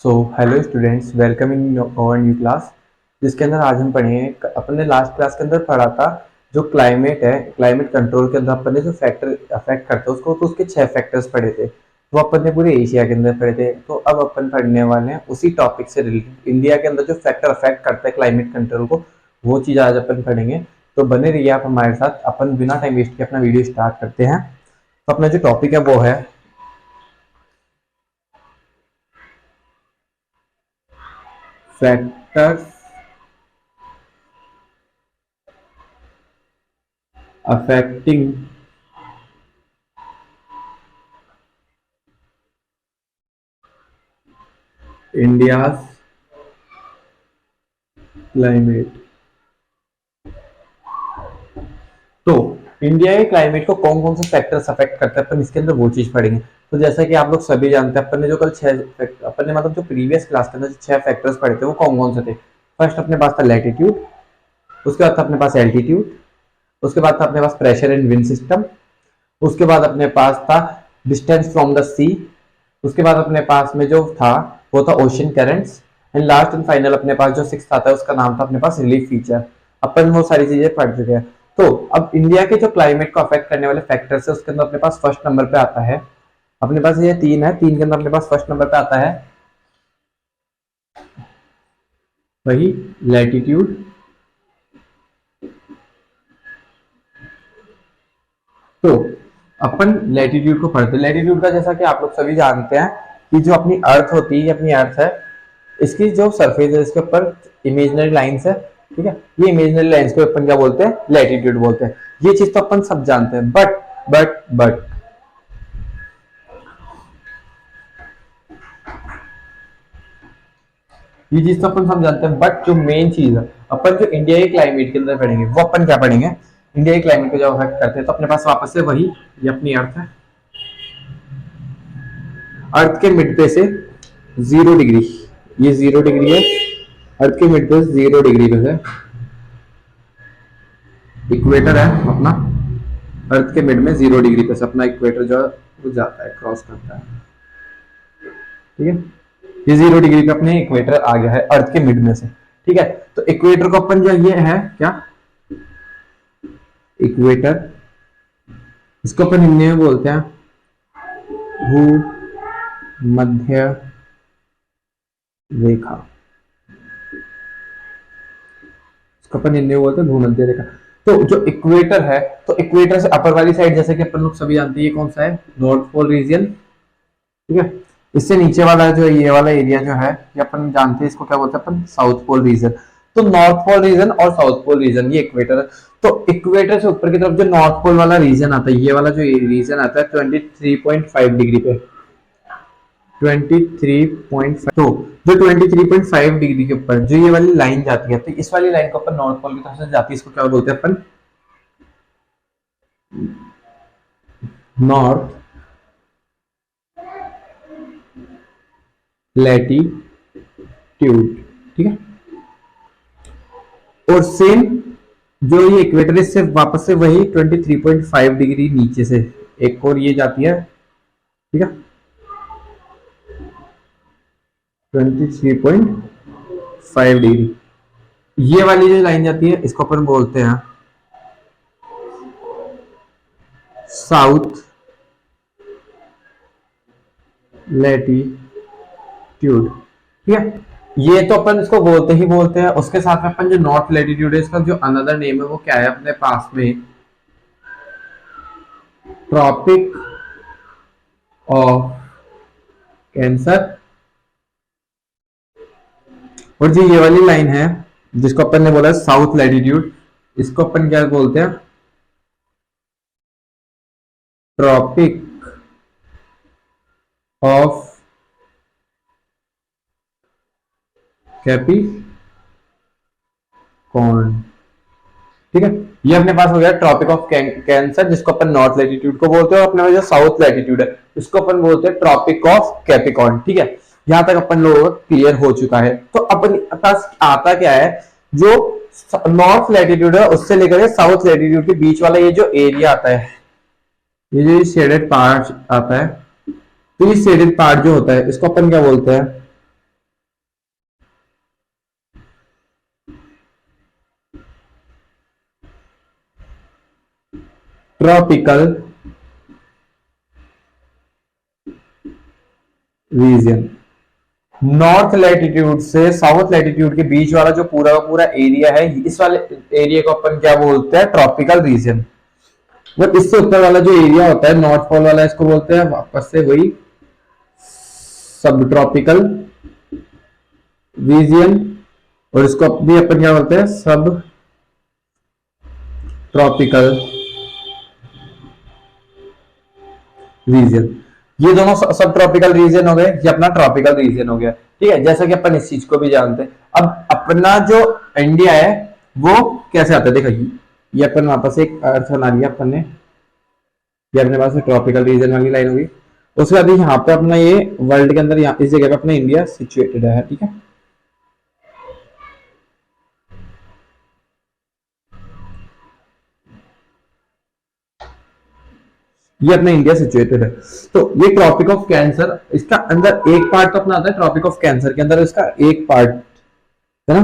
So hello students, welcome in our new class. जिसके अंदर आज हम पढ़ेंगे, अपने लास्ट क्लास के अंदर पढ़ा था जो क्लाइमेट है, क्लाइमेट कंट्रोल के अंदर अपन ने जो फैक्टर अफेक्ट करते हैं उसको, तो उसके 6 फैक्टर्स पढ़े थे। वो अपन ने पूरे एशिया के अंदर पढ़े थे। तो अब अपन पढ़ने वाले हैं उसी टॉपिक से रिलेटेड इंडिया के अंदर जो फैक्टर अफेक्ट करता है क्लाइमेट कंट्रोल को, वो चीज़ आज अपन पढ़ेंगे। तो बने रहिए आप हमारे साथ। अपन बिना टाइम वेस्ट के अपना वीडियो स्टार्ट करते हैं। तो अपना जो टॉपिक है वो है फैक्टर्स affecting India's climate। तो इंडिया के क्लाइमेट को कौन कौन से फैक्टर्स अफेक्ट करते हैं, अपन इसके अंदर वो चीज पढ़ेंगे। तो जैसा कि आप लोग सभी जानते हैं, अपन ने जो कल अपन ने मतलब जो प्रीवियस क्लास के अंदर 6 फैक्टर्स पढ़े थे वो कौन कौन से थे। फर्स्ट अपने पास था लैटिट्यूड, उसके बाद था अपने पास एल्टीट्यूड, उसके बाद था अपने पास प्रेशर एंड विंड सिस्टम, उसके बाद अपने पास था डिस्टेंस फ्रॉम द सी, उसके बाद अपने पास में जो था वो था ocean currents, and last and final अपने पास जो सिक्स आता है उसका नाम था अपने पास रिलीफ फीचर। अपन वो सारी चीजें पढ़ चुके हैं। तो अब इंडिया के जो क्लाइमेट को अफेक्ट करने वाले फैक्टर्स है उसके अंदर अपने पास फर्स्ट नंबर पे आता है, अपने पास ये तीन है, तीन के अंदर अपने पास फर्स्ट नंबर पे आता है वही लैटिट्यूड। तो अपन लैटिट्यूड को पढ़ते हैं। लैटिट्यूड का जैसा कि आप लोग सभी जानते हैं कि जो अपनी अर्थ होती है, अपनी अर्थ है, इसकी जो सरफेस है इसके ऊपर इमेजिनरी लाइंस है, ठीक है। ये इमेजिनरी लाइंस को अपन क्या बोलते हैं, लैटिट्यूड बोलते हैं। ये चीज तो अपन सब जानते हैं। बट ये चीज तो अपन सब जानते हैं, बट जो मेन चीज है अपन जो इंडिया के क्लाइमेट के अंदर पढ़ेंगे वो अपन क्या पढ़ेंगे, इंडिया के क्लाइमेट को जब अफेक्ट करते हैं तो अपने पास वापस से वही, ये अपनी अर्थ है, अर्थ के मिड पे से 0 डिग्री, ये 0 डिग्री है, अर्थ के मिड पे 0 डिग्री पे से इक्वेटर है अपना, अर्थ के मिड में 0 डिग्री पे से अपना इक्वेटर जो है वो जाता है, क्रॉस करता है, ठीक है। ये 0 डिग्री पे अपने इक्वेटर आ गया है अर्थ के मिड में से, ठीक है। तो इक्वेटर को अपन जो ये है क्या, इक्वेटर, इसको अपन हिंदी में बोलते हैं भू मध्य रेखा, इसको अपन हिंदी में बोलते हैं भूमध्य रेखा। तो जो इक्वेटर है, तो इक्वेटर से अपर वाली साइड जैसे कि अपन लोग सभी जानते हैं ये कौन सा है, नॉर्थ पोल रीजन, ठीक है। इससे नीचे वाला जो ये वाला एरिया जो है ये अपन जानते हैं इसको क्या बोलते हैं अपन, साउथ पोल रीजन। तो नॉर्थ पोल रीजन और साउथ पोल रीजन ये इक्वेटर है। तो इक्वेटर से ऊपर की तरफ जो नॉर्थ पोल वाला रीजन आता है, ये वाला जो रीजन आता है 23.5 डिग्री पे, 23.5, तो जो 23.5 डिग्री के ऊपर जो ये वाली लाइन जाती है, तो इस वाली लाइन को अपन नॉर्थ पोल की तरफ से जाती है, इसको क्या बोलते हैं अपन, नॉर्थ लैटिट्यूड, ठीक है। और सेम जो ये इक्वेटर है इससे वापस से वही 23.5 डिग्री नीचे से एक और ये जाती है, ठीक है, 23.5 डिग्री, ये वाली जो लाइन जाती है इसको अपन बोलते हैं साउथ लैटिट्यूड, ठीक है। ये तो अपन इसको बोलते ही बोलते हैं। उसके साथ में अपन जो नॉर्थ लैटिट्यूड है इसका जो अनदर नेम है वो क्या है अपने पास में, ट्रॉपिक ऑफ कैंसर। और जो ये वाली लाइन है जिसको अपन ने बोला साउथ लैटिट्यूड, इसको अपन क्या बोलते हैं, ट्रॉपिक ऑफ कैप्रिकॉर्न, ठीक है। ये अपने पास हो गया ट्रॉपिक ऑफ कैंसर, जिसको अपन नॉर्थ लैटिट्यूड को बोलते हैं, और अपने पास जो साउथ लैटिट्यूड है इसको अपन बोलते हैं ट्रॉपिक ऑफ कैप्रिकॉर्न, ठीक है। यहां तक अपन लोगों को क्लियर हो चुका है। तो अपन पास आता क्या है, जो नॉर्थ लैटिट्यूड है उससे लेकर साउथ लैटिट्यूड के बीच वाला ये जो एरिया आता है, ये जो शेडेड पार्ट आता है, तो ये शेडेड पार्ट जो होता है इसको अपन क्या बोलते हैं, ट्रॉपिकल रीजन। नॉर्थ लैटिट्यूड से साउथ लैटिट्यूड के बीच वाला जो पूरा का पूरा एरिया है, इस वाले एरिया को अपन क्या बोलते हैं, ट्रॉपिकल रीजन। और इससे ऊपर वाला जो एरिया होता है नॉर्थ पोल वाला, इसको बोलते हैं वापस से वही सब ट्रॉपिकल रीजन। और इसको भी अपन क्या बोलते हैं, सब ट्रॉपिकल रीजन। ये दोनों सब ट्रॉपिकल रीजन हो गए, ये अपना ट्रॉपिकल रीजन हो गया। ठीक है, जैसा कि अपन इस चीज को भी जानते हैं। अब अपना जो इंडिया है वो कैसे आता है, देखो ये अपन वापस एक अर्थ बना लिया अपन ने, ये अपने पास ट्रॉपिकल रीजन वाली लाइन होगी। उसके बाद यहाँ पे अपना ये वर्ल्ड के अंदर, यहाँ इस जगह पे अपना इंडिया सिचुएटेड है। ठीक है, ये अपना इंडिया सिचुएटेड है। तो ये ट्रॉपिक ऑफ कैंसर, इसका अंदर एक पार्ट तो अपना आता है ट्रॉपिक ऑफ कैंसर के अंदर, इसका एक पार्ट है ना,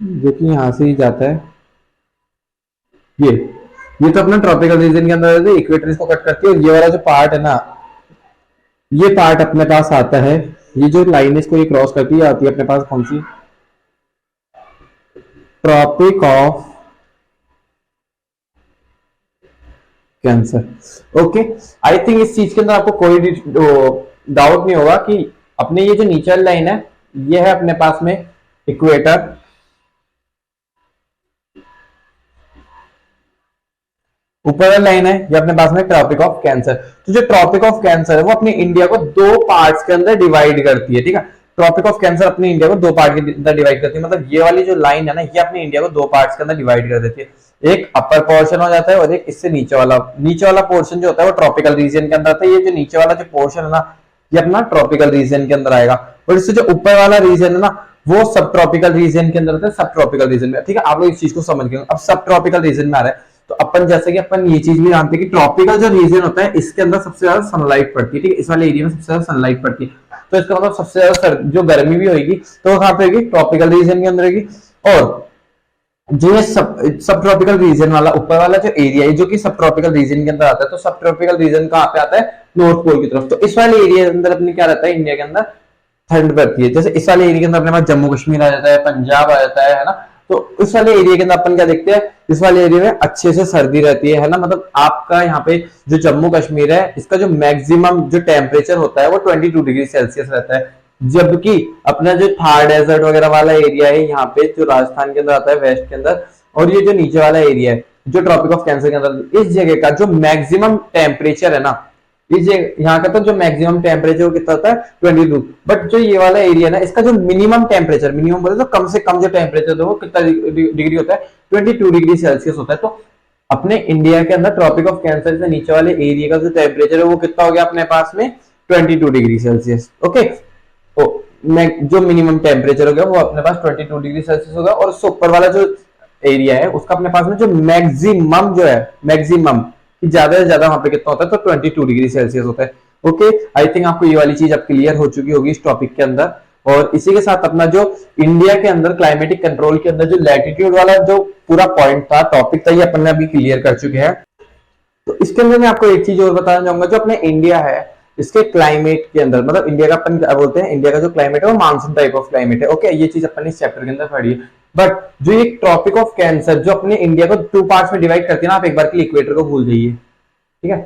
जो कि यहां से ही जाता है। ये तो अपना ट्रॉपिकल रीजन के अंदर इक्वेटर इसको कट करती है। और ये वाला जो पार्ट है ना, ये पार्ट अपने पास आता है, ये जो लाइन इसको ये क्रॉस करती है, आती है अपने पास कौन सी, tropic of Cancer. Okay, I think इस चीज के अंदर आपको कोई डाउट नहीं होगा कि अपने ये जो नीचे लाइन है, ये है अपने पास में इक्वेटर, ऊपर लाइन है ये अपने पास में ट्रॉपिक ऑफ कैंसर। तो जो ट्रॉपिक ऑफ कैंसर है वो अपने इंडिया को दो पार्ट्स के अंदर डिवाइड करती है। ठीक है, ट्रॉपिक ऑफ कैंसर अपने इंडिया को दो पार्ट के अंदर डिवाइड करती है। मतलब ये वाली जो लाइन है ना, ये अपने इंडिया को दो पार्ट्स के अंदर डिवाइड कर देती है। एक अपर पोर्शन हो जाता है और एक इससे नीचे वाला पोर्शन जो होता है वो ट्रॉपिकल रीजन के अंदर आता है। ये जो नीचे वाला जो पोर्शन है ना, ये अपना ट्रॉपिकल रीजन के अंदर आएगा। और इससे जो ऊपर वाला रीजन है ना, वो सब ट्रॉपिकल रीजन के अंदर आता है, सब ट्रॉपिकल रीजन में। ठीक है, आप लोग इस चीज को समझ गए। अब सब ट्रॉपिकल रीजन में आ रहा है, तो अपन जैसे कि अपन ये चीज भी जानते हैं कि ट्रॉपिकल जो रीजन होता है इसके अंदर सबसे ज्यादा सनलाइट पड़ती है। ठीक है, इस वाले एरिया में सबसे ज्यादा सनलाइट पड़ती है। तो इसका मतलब सबसे ज्यादा जो गर्मी भी होगी तो कहां पे होगी, ट्रॉपिकल रीजन के अंदर होगी। और जो ये सब ट्रॉपिकल रीजन वाला ऊपर वाला जो एरिया है, जो कि सब ट्रॉपिकल रीजन के अंदर आता है, तो सब ट्रॉपिकल रीजन कहां पे आता है, नॉर्थ पोल की तरफ। तो इस वाले एरिया के अंदर अपने क्या रहता है, इंडिया के अंदर ठंड पड़ती है। जैसे इस वाले एरिया के अंदर अपने पास जम्मू कश्मीर आ जाता है, पंजाब आ जाता है ना। तो इस वाले एरिया के अंदर अपन क्या देखते हैं, इस वाले एरिया में अच्छे से सर्दी रहती है ना। मतलब आपका यहाँ पे जो जम्मू कश्मीर है, इसका जो मैक्सिमम जो टेम्परेचर होता है वो 22 डिग्री सेल्सियस रहता है। जबकि अपना जो थार डेजर्ट वगैरह वाला एरिया है यहाँ पे, जो राजस्थान के अंदर आता है वेस्ट के अंदर, और ये जो नीचे वाला एरिया है जो ट्रॉपिक ऑफ कैंसर के अंदर, इस जगह का जो मैक्सिमम टेम्परेचर है ना, इस यहाँ का तो जो मैक्सिमम टेम्परेचर कितना होता है 22। बट जो ये वाला एरिया है ना, इसका जो मिनिमम टेम्परेचर, मिनिमम बोले तो कम से कम जो टेम्परेचर है वो कितना डिग्री होता है, 22 डिग्री सेल्सियस होता है। तो अपने इंडिया के अंदर ट्रॉपिक ऑफ कैंसर से नीचे वाले एरिया का जो टेम्परेचर है वो कितना हो गया अपने पास में, 22 डिग्री सेल्सियस। ओके, तो जो मिनिमम टेम्परेचर हो गया वो अपने पास 22 डिग्री सेल्सियस होगा। और उससे ऊपर वाला जो एरिया है उसका अपने पास में जो मैक्सिमम जो है, मैक्सिमम ज्यादा से ज्यादा वहां पे कितना होता है, तो 22 डिग्री सेल्सियस होता है। ओके, आई थिंक आपको ये वाली चीज अब क्लियर हो चुकी होगी इस टॉपिक के अंदर। और इसी के साथ अपना जो इंडिया के अंदर क्लाइमेटिक कंट्रोल के अंदर जो लैटिट्यूड वाला जो पूरा पॉइंट था, टॉपिक था, ये अपन ने अभी क्लियर कर चुके हैं। तो इसके अंदर मैं आपको एक चीज और बताना चाहूंगा, जो अपने इंडिया है इसके क्लाइमेट के अंदर, मतलब इंडिया का अपन क्या बोलते हैं, इंडिया का जो क्लाइमेट है वो मानसून टाइप ऑफ क्लाइमेट है। ओके, ये चीज अपन ने इस चैप्टर के अंदर पढ़ी है। बट जो ये टॉपिक ऑफ कैंसर जो अपने इंडिया को टू पार्ट्स में डिवाइड करती है ना, आप एक बार के लिए इक्वेटर को भूल जाइए। ठीक है,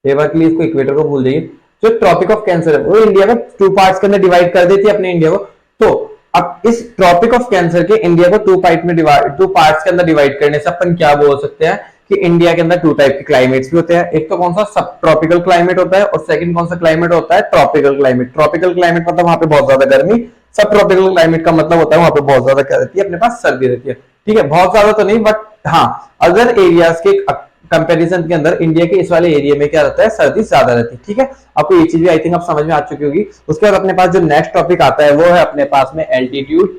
एक बार के लिए इसको इक्वेटर को भूल जाइए। जो ट्रॉपिक ऑफ कैंसर है वो इंडिया को टू पार्ट्स के अंदर डिवाइड कर देती है अपने इंडिया को। तो अब इस ट्रॉपिक ऑफ कैंसर के इंडिया को टू पार्ट्स के अंदर डिवाइड करने से अपन क्या बोल सकते हैं कि इंडिया के अंदर टू टाइप के क्लाइमेट्स भी होते हैं। एक तो कौन सा, सब ट्रॉपिकल क्लाइमेट होता है, और सेकंड कौन सा क्लाइमेट होता है, ट्रॉपिकल क्लाइमेट। ट्रॉपिकल क्लाइमेट मतलब वहां पे बहुत ज्यादा गर्मी, सब ट्रॉपिकल क्लाइमेट का मतलब होता है वहां पे बहुत ज्यादा क्या रहती है, अपने पास सर्दी रहती है। ठीक है, बहुत ज्यादा तो नहीं, बट हाँ अदर एरियाज के कंपैरिजन के अंदर इंडिया के इस वाले एरिया में क्या रहता है, सर्दी ज्यादा रहती है। ठीक है, आपको ये चीज भी आई थिंक अब समझ में आ चुकी होगी। उसके बाद अपने पास जो नेक्स्ट टॉपिक आता है वो है अपने पास में एल्टीट्यूड।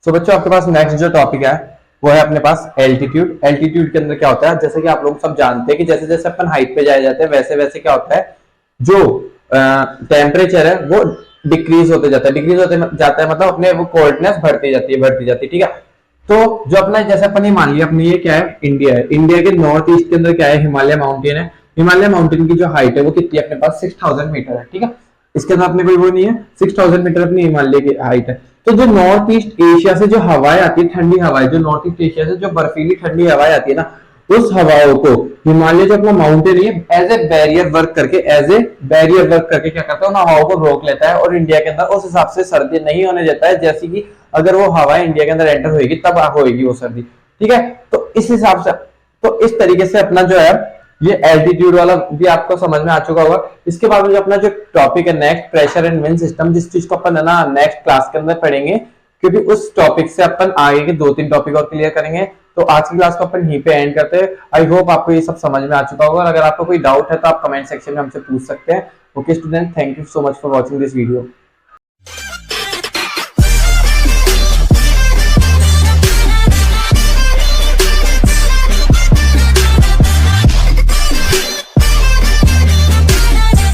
तो बच्चों आपके पास नेक्स्ट जो टॉपिक है वो है अपने पास एल्टीट्यूड। एल्टीट्यूड के अंदर क्या होता है, जैसे कि आप लोग सब जानते हैं कि जैसे जैसे अपन हाइट पे जाए जाते हैं वैसे वैसे क्या होता है, जो टेम्परेचर है वो डिक्रीज होते जाता है, डिक्रीज होते जाता है, मतलब अपने वो कोल्डनेस बढ़ती जाती है, बढ़ती जाती है, ठीक है। तो जो अपना जैसे अपन ये मान लिया, अपनी ये क्या है, इंडिया है, इंडिया के नॉर्थ ईस्ट के अंदर क्या है, हिमालय माउंटेन है। हिमालय माउंटेन की जो हाइट है वो कितनी है अपने पास, 6000 मीटर है, ठीक है। इसके अंदर अपने कोई वो नहीं है, 6000 मीटर अपनी हिमालय की हाइट है। तो जो नॉर्थ ईस्ट एशिया से जो हवाएं आती है, ठंडी हवाएं, जो नॉर्थ ईस्ट एशिया से जो बर्फीली ठंडी हवाएं आती है ना, उस हवाओं को हिमालय जो अपना माउंटेन है एज ए बैरियर वर्क करके, एज ए बैरियर वर्क करके क्या करता है, उन हवाओं को रोक लेता है और इंडिया के अंदर उस हिसाब से सर्दी नहीं होने देता है, जैसे कि अगर वो हवाएं इंडिया के अंदर एंटर होगी तब होगी वो सर्दी, ठीक है। तो इस हिसाब से, तो इस तरीके से अपना जो है ये एल्टीट्यूड वाला भी आपको समझ में आ चुका होगा। इसके बाद में अपना जो टॉपिक है next, pressure and wind system, जिस चीज को अपन है ना नेक्स्ट क्लास के अंदर पढ़ेंगे, क्योंकि उस टॉपिक से अपन आगे के 2-3 टॉपिक और क्लियर करेंगे। तो आज की क्लास को अपन यहीं पे एंड करते हैं। आई होप आपको ये सब समझ में आ चुका होगा, और अगर आपको कोई डाउट है तो आप कमेंट सेक्शन में हमसे पूछ सकते हैं। Okay student, thank you so much for watching this video.